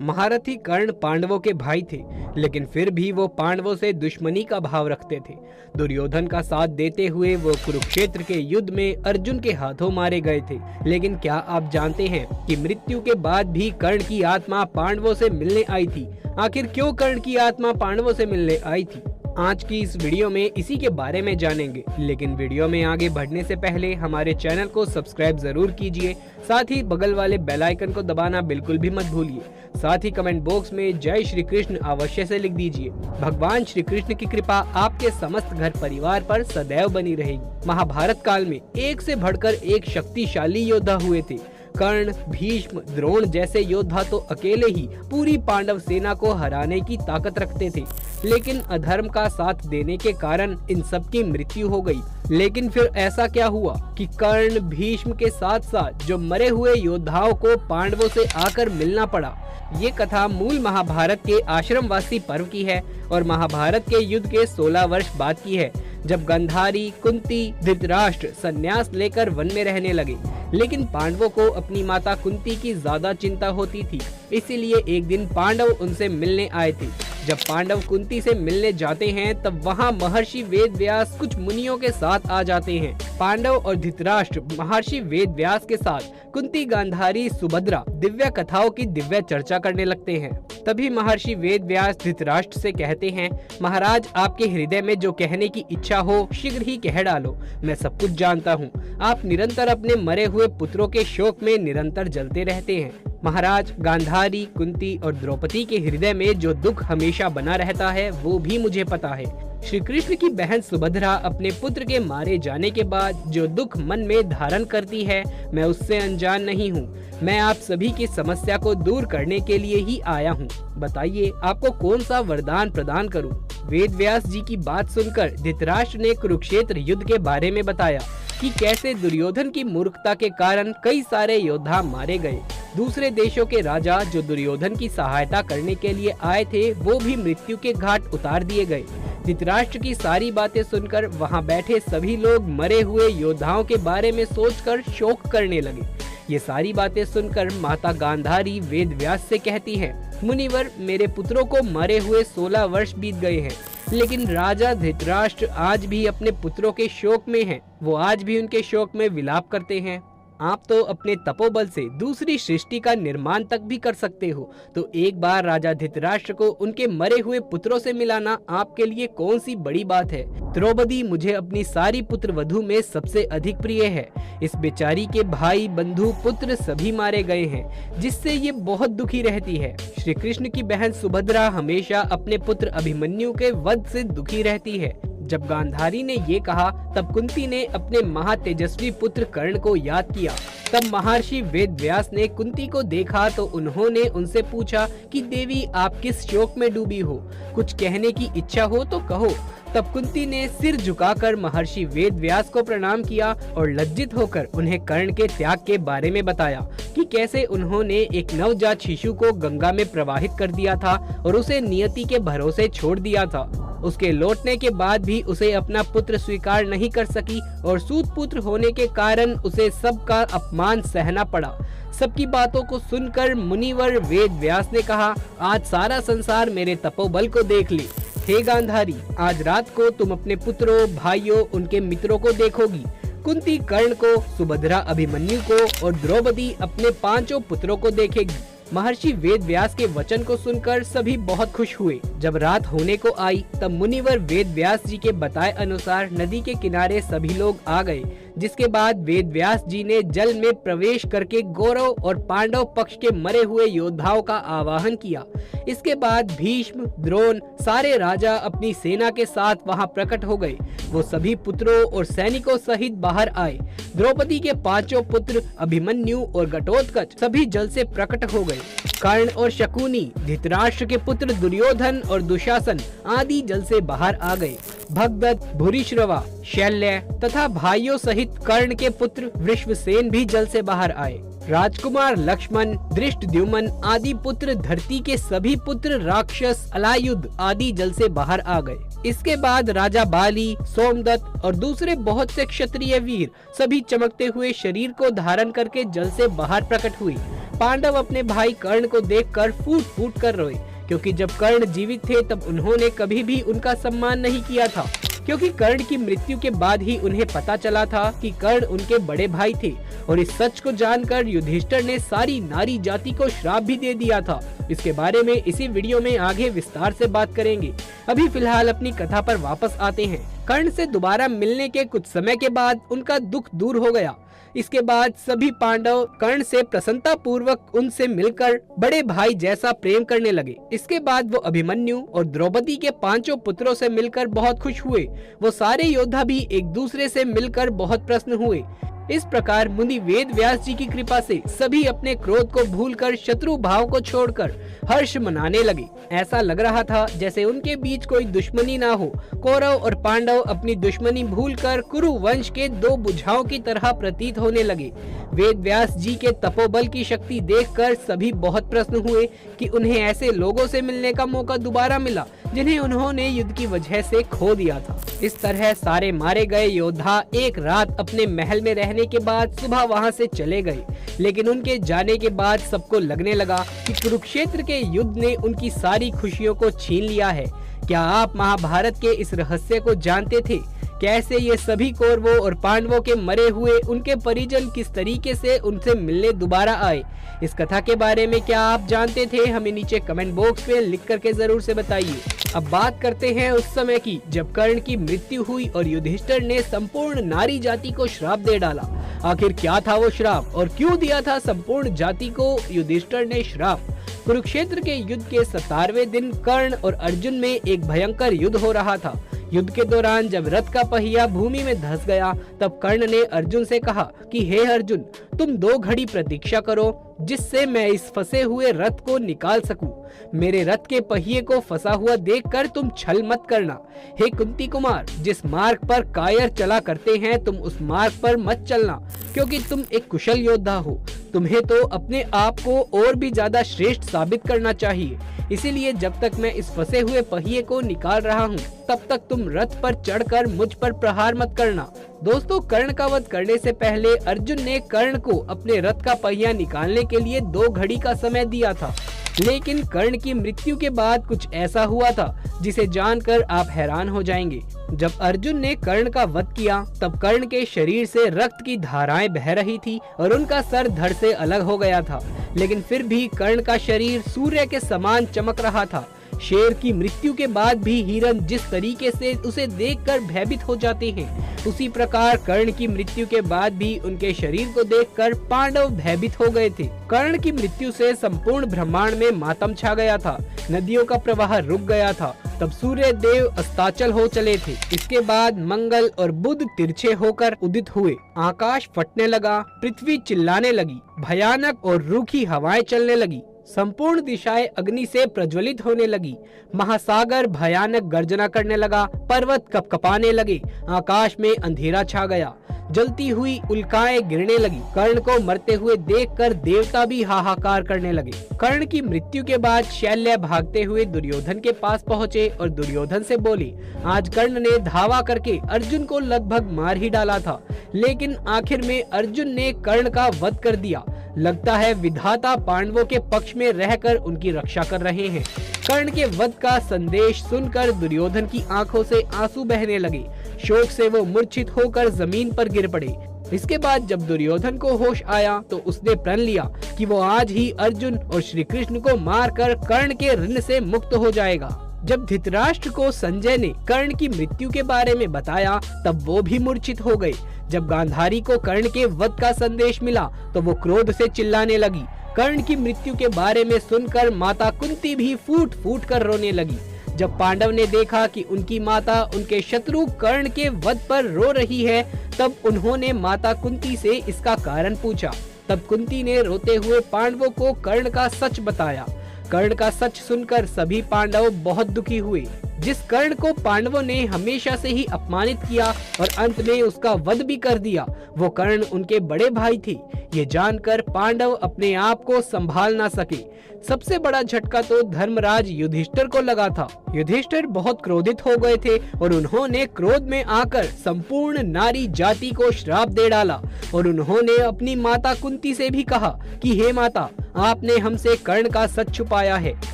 महारथी कर्ण पांडवों के भाई थे, लेकिन फिर भी वो पांडवों से दुश्मनी का भाव रखते थे। दुर्योधन का साथ देते हुए वो कुरुक्षेत्र के युद्ध में अर्जुन के हाथों मारे गए थे। लेकिन क्या आप जानते हैं कि मृत्यु के बाद भी कर्ण की आत्मा पांडवों से मिलने आई थी? आखिर क्यों कर्ण की आत्मा पांडवों से मिलने आई थी? आज की इस वीडियो में इसी के बारे में जानेंगे। लेकिन वीडियो में आगे बढ़ने से पहले हमारे चैनल को सब्सक्राइब जरूर कीजिए, साथ ही बगल वाले बेल आइकन को दबाना बिल्कुल भी मत भूलिए। साथ ही कमेंट बॉक्स में जय श्री कृष्ण अवश्य से लिख दीजिए। भगवान श्री कृष्ण की कृपा आपके समस्त घर परिवार पर सदैव बनी रहेगी। महाभारत काल में एक से बढ़कर एक शक्तिशाली योद्धा हुए थे। कर्ण, भीष्म, द्रोण जैसे योद्धा तो अकेले ही पूरी पांडव सेना को हराने की ताकत रखते थे, लेकिन अधर्म का साथ देने के कारण इन सब की मृत्यु हो गई। लेकिन फिर ऐसा क्या हुआ कि कर्ण, भीष्म के साथ साथ जो मरे हुए योद्धाओं को पांडवों से आकर मिलना पड़ा? ये कथा मूल महाभारत के आश्रमवासी पर्व की है और महाभारत के युद्ध के 16 वर्ष बाद की है, जब गांधारी, कुंती, धृतराष्ट्र संन्यास लेकर वन में रहने लगे। लेकिन पांडवों को अपनी माता कुंती की ज्यादा चिंता होती थी, इसीलिए एक दिन पांडव उनसे मिलने आए थे। जब पांडव कुंती से मिलने जाते हैं तब वहां महर्षि वेदव्यास कुछ मुनियों के साथ आ जाते हैं। पांडव और धृतराष्ट्र महर्षि वेदव्यास के साथ कुंती, गांधारी, सुभद्रा दिव्य कथाओं की दिव्य चर्चा करने लगते हैं। तभी महर्षि वेदव्यास धृतराष्ट्र से कहते हैं, महाराज, आपके हृदय में जो कहने की इच्छा हो शीघ्र ही कह डालो। मैं सब कुछ जानता हूँ। आप निरंतर अपने मरे हुए पुत्रों के शोक में निरंतर जलते रहते हैं। महाराज, गांधारी, कुंती और द्रौपदी के हृदय में जो दुख हमेशा बना रहता है वो भी मुझे पता है। श्री कृष्ण की बहन सुभद्रा अपने पुत्र के मारे जाने के बाद जो दुख मन में धारण करती है, मैं उससे अनजान नहीं हूँ। मैं आप सभी की समस्या को दूर करने के लिए ही आया हूँ। बताइए, आपको कौन सा वरदान प्रदान करूँ? वेदव्यास जी की बात सुनकर धृतराष्ट्र ने कुरुक्षेत्र युद्ध के बारे में बताया कि कैसे दुर्योधन की मूर्खता के कारण कई सारे योद्धा मारे गए। दूसरे देशों के राजा जो दुर्योधन की सहायता करने के लिए आए थे, वो भी मृत्यु के घाट उतार दिए गए। धृतराष्ट्र की सारी बातें सुनकर वहां बैठे सभी लोग मरे हुए योद्धाओं के बारे में सोचकर शोक करने लगे। ये सारी बातें सुनकर माता गांधारी वेदव्यास से कहती है, मुनिवर, मेरे पुत्रों को मरे हुए 16 वर्ष बीत गए हैं, लेकिन राजा धृतराष्ट्र आज भी अपने पुत्रों के शोक में हैं। वो आज भी उनके शोक में विलाप करते हैं। आप तो अपने तपोबल से दूसरी सृष्टि का निर्माण तक भी कर सकते हो, तो एक बार राजा धृतराष्ट्र को उनके मरे हुए पुत्रों से मिलाना आपके लिए कौन सी बड़ी बात है? द्रौपदी मुझे अपनी सारी पुत्र वधू में सबसे अधिक प्रिय है। इस बेचारी के भाई, बंधु, पुत्र सभी मारे गए हैं, जिससे ये बहुत दुखी रहती है। श्री कृष्ण की बहन सुभद्रा हमेशा अपने पुत्र अभिमन्यु के वध से दुखी रहती है। जब गांधारी ने ये कहा तब कुंती ने अपने महातेजस्वी पुत्र कर्ण को याद किया। तब महर्षि वेदव्यास ने कुंती को देखा तो उन्होंने उनसे पूछा कि देवी, आप किस शोक में डूबी हो? कुछ कहने की इच्छा हो तो कहो। तब कुंती ने सिर झुकाकर महर्षि वेदव्यास को प्रणाम किया और लज्जित होकर उन्हें कर्ण के त्याग के बारे में बताया कि कैसे उन्होंने एक नवजात शिशु को गंगा में प्रवाहित कर दिया था और उसे नियति के भरोसे छोड़ दिया था। उसके लौटने के बाद भी उसे अपना पुत्र स्वीकार नहीं कर सकी और सूत पुत्र होने के कारण उसे सबका अपमान सहना पड़ा। सबकी बातों को सुनकर मुनिवर वेदव्यास ने कहा, आज सारा संसार मेरे तपोबल को देख ले। हे गांधारी, आज रात को तुम अपने पुत्रों, भाइयों, उनके मित्रों को देखोगी। कुंती कर्ण को, सुभद्रा अभिमन्यु को और द्रौपदी अपने 5 पुत्रों को देखेगी। महर्षि वेदव्यास के वचन को सुनकर सभी बहुत खुश हुए। जब रात होने को आई तब मुनिवर वेदव्यास जी के बताए अनुसार नदी के किनारे सभी लोग आ गए, जिसके बाद वेदव्यास जी ने जल में प्रवेश करके कौरव और पांडव पक्ष के मरे हुए योद्धाओं का आवाहन किया। इसके बाद भीष्म, द्रोण, सारे राजा अपनी सेना के साथ वहां प्रकट हो गए। वो सभी पुत्रों और सैनिकों सहित बाहर आए। द्रौपदी के 5 पुत्र अभिमन्यु और घटोत्कच सभी जल से प्रकट हो गए। कर्ण और शकुनी, धृतराष्ट्र के पुत्र दुर्योधन और दुशासन आदि जल से बाहर आ गए। भगदत्त, भूरिश्रवा, शल्य तथा भाइयों सहित कर्ण के पुत्र वृषभसेन भी जल से बाहर आए। राजकुमार लक्ष्मण, धृष्टद्युम्न आदि पुत्र, धरती के सभी पुत्र, राक्षस, अलायुध आदि जल से बाहर आ गए। इसके बाद राजा बाली, सोमदत्त और दूसरे बहुत से क्षत्रिय वीर सभी चमकते हुए शरीर को धारण करके जल से बाहर प्रकट हुए। पांडव अपने भाई कर्ण को देखकर फूट फूट कर रोए, क्योंकि जब कर्ण जीवित थे तब उन्होंने कभी भी उनका सम्मान नहीं किया था, क्योंकि कर्ण की मृत्यु के बाद ही उन्हें पता चला था कि कर्ण उनके बड़े भाई थे। और इस सच को जानकर युधिष्ठिर ने सारी नारी जाति को श्राप भी दे दिया था। इसके बारे में इसी वीडियो में आगे विस्तार से बात करेंगे। अभी फिलहाल अपनी कथा पर वापस आते हैं। कर्ण से दोबारा मिलने के कुछ समय के बाद उनका दुख दूर हो गया। इसके बाद सभी पांडव कर्ण से प्रसन्नता पूर्वक उनसे मिलकर बड़े भाई जैसा प्रेम करने लगे। इसके बाद वो अभिमन्यु और द्रौपदी के 5 पुत्रों से मिलकर बहुत खुश हुए। वो सारे योद्धा भी एक दूसरे से मिलकर बहुत प्रसन्न हुए। इस प्रकार मुनि वेद व्यास जी की कृपा से सभी अपने क्रोध को भूलकर शत्रु भाव को छोड़कर हर्ष मनाने लगे। ऐसा लग रहा था जैसे उनके बीच कोई दुश्मनी ना हो। कौरव और पांडव अपनी दुश्मनी भूलकर कुरु वंश के 2 भुजाओं की तरह प्रतीत होने लगे। वेद व्यास जी के तपोबल की शक्ति देखकर सभी बहुत प्रसन्न हुए कि उन्हें ऐसे लोगों से मिलने का मौका दोबारा मिला जिन्हें उन्होंने युद्ध की वजह से खो दिया था। इस तरह सारे मारे गए योद्धा एक रात अपने महल में रहने के बाद सुबह वहां से चले गए। लेकिन उनके जाने के बाद सबको लगने लगा कि कुरुक्षेत्र के युद्ध ने उनकी सारी खुशियों को छीन लिया है। क्या आप महाभारत के इस रहस्य को जानते थे? कैसे ये सभी कौरवों और पांडवों के मरे हुए उनके परिजन किस तरीके से उनसे मिलने दोबारा आए? इस कथा के बारे में क्या आप जानते थे? हमें नीचे कमेंट बॉक्स में लिख करके जरूर से बताइए। अब बात करते हैं उस समय की जब कर्ण की मृत्यु हुई और युधिष्ठिर ने संपूर्ण नारी जाति को श्राप दे डाला। आखिर क्या था वो श्राप और क्यों दिया था संपूर्ण जाति को युधिष्ठिर ने श्राप? कुरुक्षेत्र के युद्ध के 17वें दिन कर्ण और अर्जुन में एक भयंकर युद्ध हो रहा था। युद्ध के दौरान जब रथ का पहिया भूमि में धंस गया तब कर्ण ने अर्जुन से कहा कि हे अर्जुन, तुम 2 घड़ी प्रतीक्षा करो जिससे मैं इस फंसे हुए रथ को निकाल सकूं। मेरे रथ के पहिए को फंसा हुआ देखकर तुम छल मत करना। हे कुंती कुमार, जिस मार्ग पर कायर चला करते हैं तुम उस मार्ग पर मत चलना, क्योंकि तुम एक कुशल योद्धा हो। तुम्हें तो अपने आप को और भी ज्यादा श्रेष्ठ साबित करना चाहिए। इसीलिए जब तक मैं इस फंसे हुए पहिए को निकाल रहा हूँ तब तक तुम रथ पर चढ़कर मुझ पर प्रहार मत करना। दोस्तों, कर्ण का वध करने से पहले अर्जुन ने कर्ण को अपने रथ का पहिया निकालने के लिए 2 घड़ी का समय दिया था। लेकिन कर्ण की मृत्यु के बाद कुछ ऐसा हुआ था जिसे जानकर आप हैरान हो जाएंगे। जब अर्जुन ने कर्ण का वध किया तब कर्ण के शरीर से रक्त की धाराएं बह रही थी और उनका सर धड़ से अलग हो गया था। लेकिन फिर भी कर्ण का शरीर सूर्य के समान चमक रहा था। शेर की मृत्यु के बाद भी हिरण जिस तरीके से उसे देखकर भयभीत हो जाते हैं, उसी प्रकार कर्ण की मृत्यु के बाद भी उनके शरीर को देखकर पांडव भयभीत हो गए थे। कर्ण की मृत्यु से संपूर्ण ब्रह्मांड में मातम छा गया था। नदियों का प्रवाह रुक गया था। तब सूर्य देव अस्ताचल हो चले थे। इसके बाद मंगल और बुध तिरछे होकर उदित हुए। आकाश फटने लगा, पृथ्वी चिल्लाने लगी, भयानक और रूखी हवाएं चलने लगी, संपूर्ण दिशाएं अग्नि से प्रज्वलित होने लगी, महासागर भयानक गर्जना करने लगा, पर्वत कपकपाने लगे, आकाश में अंधेरा छा गया, जलती हुई उल्काएं गिरने लगी। कर्ण को मरते हुए देखकर देवता भी हाहाकार करने लगे। कर्ण की मृत्यु के बाद शैल्य भागते हुए दुर्योधन के पास पहुँचे और दुर्योधन से बोले, आज कर्ण ने धावा करके अर्जुन को लगभग मार ही डाला था, लेकिन आखिर में अर्जुन ने कर्ण का वध कर दिया। लगता है विधाता पांडवों के पक्ष में रहकर उनकी रक्षा कर रहे हैं। कर्ण के वध का संदेश सुनकर दुर्योधन की आंखों से आंसू बहने लगे। शोक से वो मूर्छित होकर जमीन पर गिर पड़े। इसके बाद जब दुर्योधन को होश आया तो उसने प्रण लिया कि वो आज ही अर्जुन और श्री कृष्ण को मारकर कर्ण के ऋण से मुक्त हो जाएगा। जब धृतराष्ट्र को संजय ने कर्ण की मृत्यु के बारे में बताया तब वो भी मूर्छित हो गए। जब गांधारी को कर्ण के वध का संदेश मिला तो वो क्रोध से चिल्लाने लगी। कर्ण की मृत्यु के बारे में सुनकर माता कुंती भी फूट फूट कर रोने लगी। जब पांडव ने देखा कि उनकी माता उनके शत्रु कर्ण के वध पर रो रही है तब उन्होंने माता कुंती से इसका कारण पूछा। तब कुंती ने रोते हुए पांडवों को कर्ण का सच बताया। कर्ण का सच सुनकर सभी पांडव बहुत दुखी हुए। जिस कर्ण को पांडवों ने हमेशा से ही अपमानित किया और अंत में उसका वध भी कर दिया, वो कर्ण उनके बड़े भाई थे। ये जानकर पांडव अपने आप को संभाल ना सके। सबसे बड़ा झटका तो धर्मराज युधिष्ठिर को लगा था। युधिष्ठिर बहुत क्रोधित हो गए थे और उन्होंने क्रोध में आकर संपूर्ण नारी जाति को श्राप दे डाला और उन्होंने अपनी माता कुंती से भी कहा कि हे माता, आपने हमसे कर्ण का सच छुपाया है,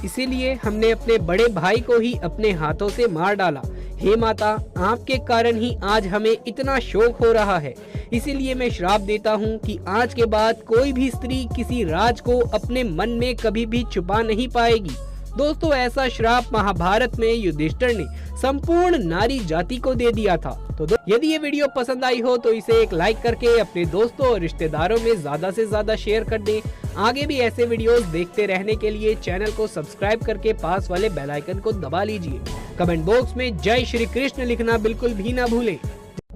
इसीलिए हमने अपने बड़े भाई को ही अपने हाथों से मार डाला। हे माता, आपके कारण ही आज हमें इतना शोक हो रहा है। इसीलिए मैं श्राप देता हूँ कि आज के बाद कोई भी स्त्री किसी राज को अपने मन में कभी भी छुपा नहीं पाएगी। दोस्तों, ऐसा श्राप महाभारत में युधिष्ठिर ने संपूर्ण नारी जाति को दे दिया था। तो यदि ये वीडियो पसंद आई हो तो इसे एक लाइक करके अपने दोस्तों और रिश्तेदारों में ज्यादा से ज्यादा शेयर कर दें। आगे भी ऐसे वीडियोस देखते रहने के लिए चैनल को सब्सक्राइब करके पास वाले बेल आइकन को दबा लीजिए। कमेंट बॉक्स में जय श्री कृष्ण लिखना बिल्कुल भी ना भूलें।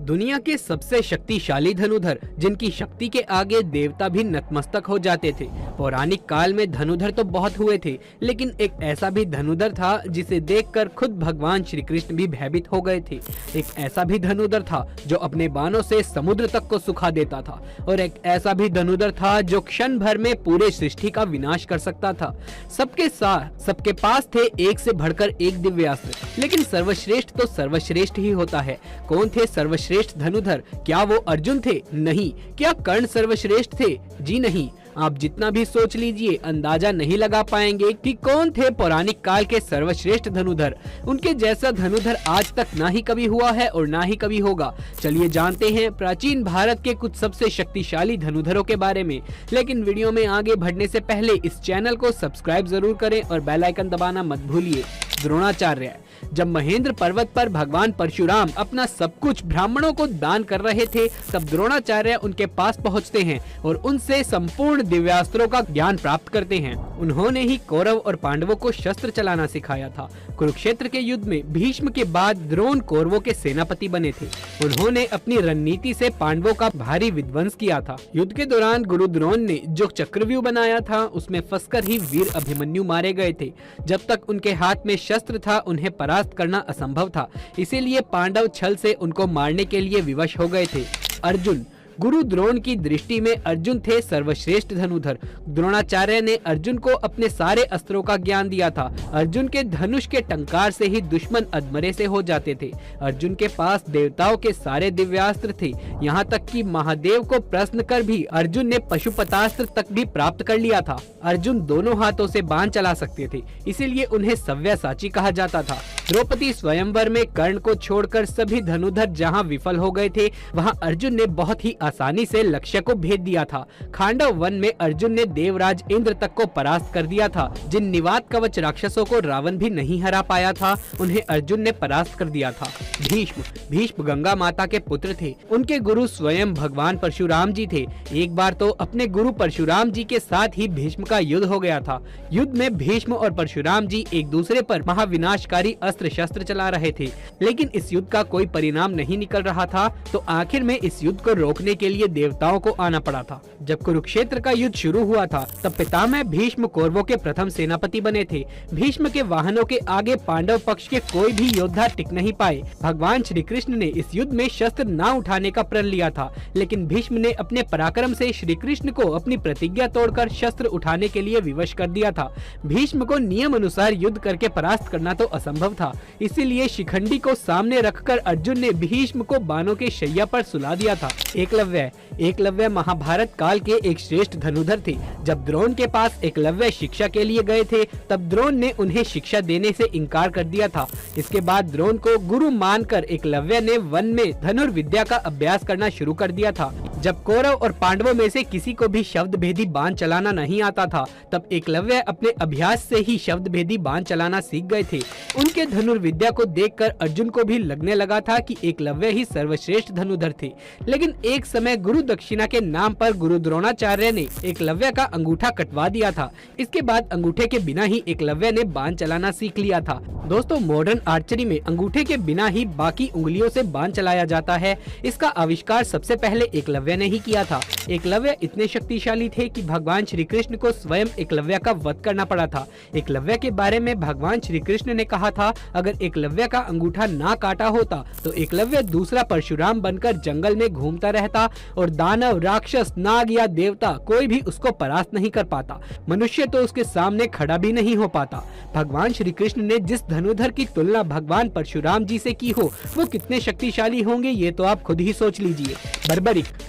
दुनिया के सबसे शक्तिशाली धनुधर, जिनकी शक्ति के आगे देवता भी नतमस्तक हो जाते थे। पौराणिक काल में धनुधर तो बहुत हुए थे, लेकिन एक ऐसा भी धनुधर था जिसे देखकर खुद भगवान श्री कृष्ण भी भयभीत हो गए थे। एक ऐसा भी धनुधर था जो अपने बाणों से समुद्र तक को सुखा देता था, और एक ऐसा भी धनुधर था जो क्षण भर में पूरे सृष्टि का विनाश कर सकता था। सबके पास थे एक से बढ़कर एक दिव्यास्त्र, लेकिन सर्वश्रेष्ठ तो सर्वश्रेष्ठ ही होता है। कौन थे सर्वश्रेष्ठ धनुधर? क्या वो अर्जुन थे? नहीं। क्या कर्ण सर्वश्रेष्ठ थे? जी नहीं। आप जितना भी सोच लीजिए, अंदाजा नहीं लगा पाएंगे कि कौन थे पौराणिक काल के सर्वश्रेष्ठ धनुधर। उनके जैसा धनुधर आज तक ना ही कभी हुआ है और ना ही कभी होगा। चलिए जानते हैं प्राचीन भारत के कुछ सबसे शक्तिशाली धनुधरों के बारे में। लेकिन वीडियो में आगे बढ़ने से पहले इस चैनल को सब्सक्राइब जरूर करें और बेल आइकन दबाना मत भूलिए। द्रोणाचार्य। जब महेंद्र पर्वत पर भगवान परशुराम अपना सब कुछ ब्राह्मणों को दान कर रहे थे, तब द्रोणाचार्य उनके पास पहुंचते हैं और उनसे संपूर्ण दिव्यास्त्रों का ज्ञान प्राप्त करते हैं। उन्होंने ही कौरव और पांडवों को शस्त्र चलाना सिखाया था। कुरुक्षेत्र के युद्ध में भीष्म के बाद द्रोण कौरवों के सेनापति बने थे। उन्होंने अपनी रणनीति से पांडवों का भारी विध्वंस किया था। युद्ध के दौरान गुरु द्रोण ने जो चक्रव्यूह बनाया था, उसमें फंसकर ही वीर अभिमन्यु मारे गए थे। जब तक उनके हाथ में शस्त्र था, उन्हें परास्त करना असंभव था। इसीलिए पांडव छल से उनको मारने के लिए विवश हो गए थे। अर्जुन। गुरु द्रोण की दृष्टि में अर्जुन थे सर्वश्रेष्ठ धनुधर। द्रोणाचार्य ने अर्जुन को अपने सारे अस्त्रों का ज्ञान दिया था। अर्जुन के धनुष के टंकार से ही दुश्मन अधमरे से हो जाते थे। अर्जुन के पास देवताओं के सारे दिव्यास्त्र थे, यहाँ तक कि महादेव को प्रश्न कर भी अर्जुन ने पशुपतास्त्र तक भी प्राप्त कर लिया था। अर्जुन दोनों हाथों से बाण चला सकते थे, इसीलिए उन्हें सव्यसाची कहा जाता था। द्रौपदी स्वयंवर में कर्ण को छोड़कर सभी धनुधर जहाँ विफल हो गए थे, वहाँ अर्जुन ने बहुत ही आसानी से लक्ष्य को भेद दिया था। खांडव वन में अर्जुन ने देवराज इंद्र तक को परास्त कर दिया था। जिन निवात कवच राक्षसों को रावण भी नहीं हरा पाया था, उन्हें अर्जुन ने परास्त कर दिया था। भीष्म गंगा माता के पुत्र थे। उनके गुरु स्वयं भगवान परशुराम जी थे। एक बार तो अपने गुरु परशुराम जी के साथ ही भीष्म का युद्ध हो गया था। युद्ध में भीष्म और परशुराम जी एक दूसरे पर महाविनाशकारी अस्त्र शस्त्र चला रहे थे, लेकिन इस युद्ध का कोई परिणाम नहीं निकल रहा था। तो आखिर में इस युद्ध को रोकने के लिए देवताओं को आना पड़ा था। जब कुरुक्षेत्र का युद्ध शुरू हुआ था, तब पितामह भीष्म कौरवों के प्रथम सेनापति बने थे। भीष्म के वाहनों के आगे पांडव पक्ष के कोई भी योद्धा टिक नहीं पाए। भगवान श्री कृष्ण ने इस युद्ध में शस्त्र न उठाने का प्रण लिया था, लेकिन भीष्म ने अपने पराक्रम से श्री कृष्ण को अपनी प्रतिज्ञा तोड़कर शस्त्र उठाने के लिए विवश कर दिया था। भीष्म को नियम अनुसार युद्ध करके परास्त करना तो असंभव था, इसीलिए शिखंडी को सामने रखकर अर्जुन ने भीष्म को बाणों के शैया पर सुला दिया था। एकलव्य महाभारत काल के एक श्रेष्ठ धनुधर थे। जब द्रोण के पास एकलव्य शिक्षा के लिए गए थे, तब द्रोण ने उन्हें शिक्षा देने से इनकार कर दिया था। इसके बाद द्रोण को गुरु मानकर एकलव्य ने वन में धनुर्विद्या का अभ्यास करना शुरू कर दिया था। जब कौरव और पांडवों में से किसी को भी शब्द भेदी बाण चलाना नहीं आता था, तब एकलव्य अपने अभ्यास से ही शब्द भेदी बाण चलाना सीख गए थे। उनके धनुर्विद्या को देखकर अर्जुन को भी लगने लगा था कि एकलव्य ही सर्वश्रेष्ठ धनुधर थे। लेकिन एक समय गुरु दक्षिणा के नाम पर गुरु द्रोणाचार्य ने एकलव्य का अंगूठा कटवा दिया था। इसके बाद अंगूठे के बिना ही एकलव्य ने बाण चलाना सीख लिया था। दोस्तों, मॉडर्न आर्चरी में अंगूठे के बिना ही बाकी उंगलियों से बाण चलाया जाता है। इसका आविष्कार सबसे पहले एकलव्य ने ही किया था। एकलव्य इतने शक्तिशाली थे कि भगवान श्री कृष्ण को स्वयं एकलव्य का वध करना पड़ा था। एकलव्य के बारे में भगवान श्री कृष्ण ने कहा कहा था, अगर एकलव्य का अंगूठा ना काटा होता तो एकलव्य दूसरा परशुराम बनकर जंगल में घूमता रहता और दानव, राक्षस, नाग या देवता कोई भी उसको परास्त नहीं कर पाता। मनुष्य तो उसके सामने खड़ा भी नहीं हो पाता। भगवान श्री कृष्ण ने जिस धनुधर की तुलना भगवान परशुराम जी से की हो, वो कितने शक्तिशाली होंगे ये तो आप खुद ही सोच लीजिए।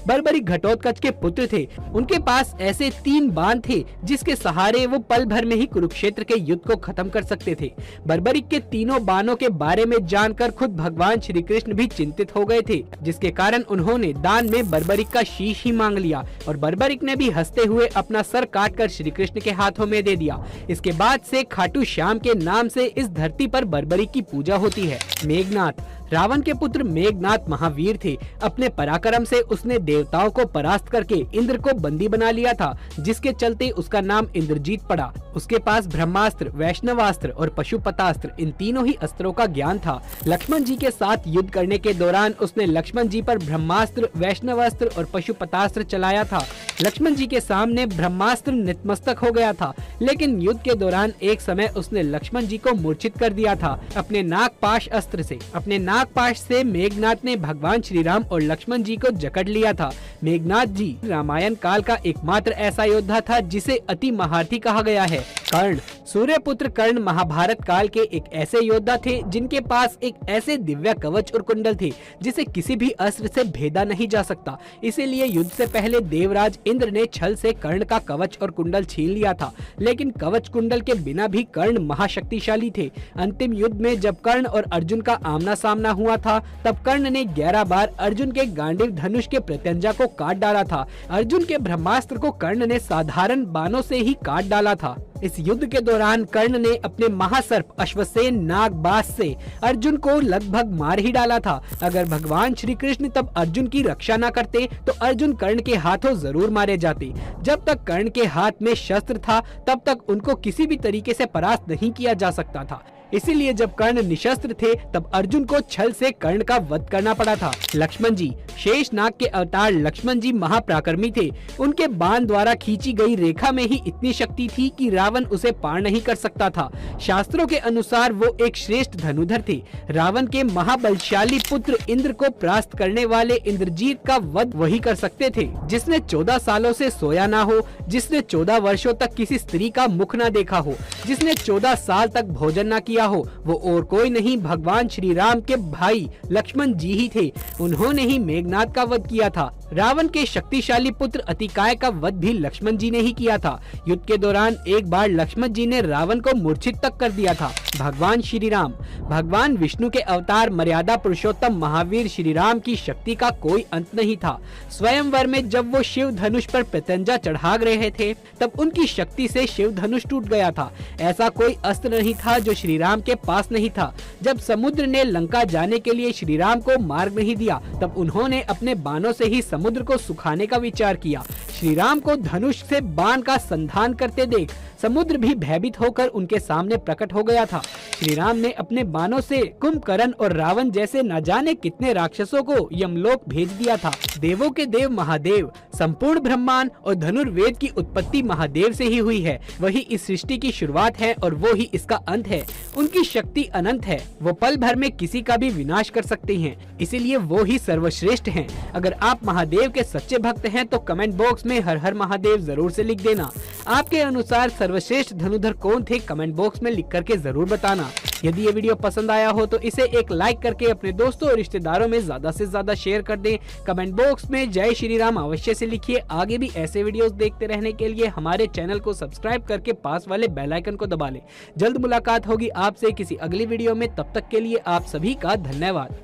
बर्बरिक घटोत्कच के पुत्र थे। उनके पास ऐसे 3 बाण थे जिसके सहारे वो पल भर में ही कुरुक्षेत्र के युद्ध को खत्म कर सकते थे। बर्बरिक के तीनों बाणों के बारे में जानकर खुद भगवान श्री कृष्ण भी चिंतित हो गए थे, जिसके कारण उन्होंने दान में बर्बरिक का शीश ही मांग लिया और बर्बरिक ने भी हंसते हुए अपना सर काटकर श्री कृष्ण के हाथों में दे दिया। इसके बाद से खाटू श्याम के नाम से इस धरती पर बर्बरिक की पूजा होती है। मेघनाथ, रावण के पुत्र मेघनाथ महावीर थे। अपने पराक्रम से उसने देवताओं को परास्त करके इंद्र को बंदी बना लिया था, जिसके चलते उसका नाम इंद्रजीत पड़ा। उसके पास ब्रह्मास्त्र, वैष्णवास्त्र और पशुपतास्त्र, इन तीनों ही अस्त्रों का ज्ञान था। लक्ष्मण जी के साथ युद्ध करने के दौरान उसने लक्ष्मण जी पर ब्रह्मास्त्र, वैष्णवास्त्र और पशुपतास्त्र चलाया था। लक्ष्मण जी के सामने ब्रह्मास्त्र नतमस्तक हो गया था, लेकिन युद्ध के दौरान एक समय उसने लक्ष्मण जी को मूर्छित कर दिया था अपने नागपाश अस्त्र से। अपने नागपाश से मेघनाथ ने भगवान श्री राम और लक्ष्मण जी को जकड़ लिया था। मेघनाथ जी रामायण काल का एकमात्र ऐसा योद्धा था जिसे अति महारथी कहा गया है। कर्ण, सूर्यपुत्र कर्ण महाभारत काल के एक ऐसे योद्धा थे जिनके पास एक ऐसे दिव्य कवच और कुंडल थे जिसे किसी भी अस्त्र से भेदा नहीं जा सकता। इसीलिए युद्ध से पहले देवराज इंद्र ने छल से कर्ण का कवच और कुंडल छीन लिया था, लेकिन कवच कुंडल के बिना भी कर्ण महाशक्तिशाली थे। अंतिम युद्ध में जब कर्ण और अर्जुन का आमना सामना हुआ था, तब कर्ण ने 11 बार अर्जुन के गांडीव धनुष के प्रत्यंजा को काट डाला था। अर्जुन के ब्रह्मास्त्र को कर्ण ने साधारण बाणों से ही काट डाला था। इस युद्ध के दौरान कर्ण ने अपने महासर्प अश्वसेन नागबास से अर्जुन को लगभग मार ही डाला था। अगर भगवान श्री कृष्ण तब अर्जुन की रक्षा न करते तो अर्जुन कर्ण के हाथों जरूर मारे जाते। जब तक कर्ण के हाथ में शस्त्र था तब तक उनको किसी भी तरीके से परास्त नहीं किया जा सकता था। इसीलिए जब कर्ण निशस्त्र थे तब अर्जुन को छल से कर्ण का वध करना पड़ा था। लक्ष्मण जी, शेषनाग के अवतार लक्ष्मण जी महापराक्रमी थे। उनके बाण द्वारा खींची गई रेखा में ही इतनी शक्ति थी कि रावण उसे पार नहीं कर सकता था। शास्त्रों के अनुसार वो एक श्रेष्ठ धनुधर थे। रावण के महाबलशाली पुत्र इंद्र को परास्त करने वाले इंद्रजीत का वध वही कर सकते थे, जिसने 14 सालों से सोया ना हो, जिसने 14 वर्षों तक किसी स्त्री का मुख न देखा हो, जिसने 14 साल तक भोजन न किया हो, वो और कोई नहीं भगवान श्री राम के भाई लक्ष्मण जी ही थे। उन्होंने ही मेघनाथ का वध किया था। रावण के शक्तिशाली पुत्र अतिकाय का वध भी लक्ष्मण जी ने ही किया था। युद्ध के दौरान एक बार लक्ष्मण जी ने रावण को मूर्छित तक कर दिया था। भगवान श्री राम, भगवान विष्णु के अवतार मर्यादा पुरुषोत्तम महावीर श्री राम की शक्ति का कोई अंत नहीं था। स्वयंवर में जब वो शिव धनुष पर प्रत्यंजा चढ़ा रहे थे तब उनकी शक्ति से शिव धनुष टूट गया था। ऐसा कोई अस्त्र नहीं था जो श्री राम के पास नहीं था। जब समुद्र ने लंका जाने के लिए श्री राम को मार्ग नहीं दिया तब उन्होंने अपने बाणों से ही समुद्र को सुखाने का विचार किया। श्री राम को धनुष से बाण का संधान करते देख समुद्र भी भयभीत होकर उनके सामने प्रकट हो गया था। श्री राम ने अपने बाणों से कुंभकर्ण और रावण जैसे न जाने कितने राक्षसों को यमलोक भेज दिया था। देवों के देव महादेव, संपूर्ण ब्रह्मांड और धनुर्वेद की उत्पत्ति महादेव से ही हुई है। वही इस सृष्टि की शुरुआत है और वो ही इसका अंत है। उनकी शक्ति अनंत है। वो पल भर में किसी का भी विनाश कर सकते हैं, इसीलिए वो ही सर्वश्रेष्ठ हैं। अगर आप महादेव के सच्चे भक्त हैं तो कमेंट बॉक्स में हर हर महादेव जरूर से लिख देना। आपके अनुसार सर्वश्रेष्ठ धनुधर कौन थे, कमेंट बॉक्स में लिख करके जरूर बताना। यदि ये वीडियो पसंद आया हो तो इसे एक लाइक करके अपने दोस्तों और रिश्तेदारों में ज्यादा से ज्यादा शेयर कर दें। कमेंट बॉक्स में जय श्री राम अवश्य से लिखिए। आगे भी ऐसे वीडियोस देखते रहने के लिए हमारे चैनल को सब्सक्राइब करके पास वाले बेल आइकन को दबा लें। जल्द मुलाकात होगी आपसे किसी अगली वीडियो में, तब तक के लिए आप सभी का धन्यवाद।